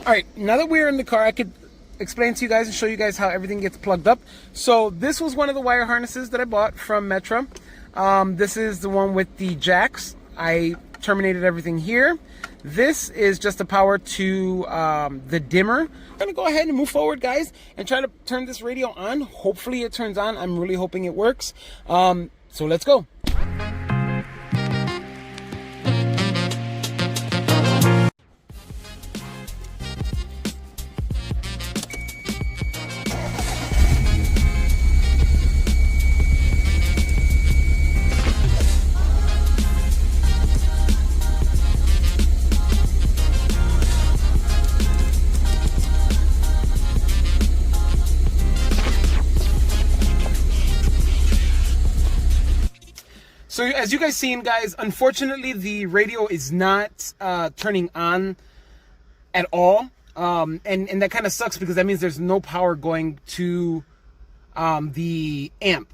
All right, now that we're in the car, I could explain to you guys and show you guys how everything gets plugged up. So this was one of the wire harnesses that I bought from Metra. This is the one with the jacks. I terminated everything here. This is just the power to the dimmer. I'm gonna go ahead and move forward, guys, and try to turn this radio on. Hopefully it turns on. I'm really hoping it works. So let's go. So as you guys seen, guys, unfortunately the radio is not turning on at all, and that kind of sucks because that means there's no power going to the amp.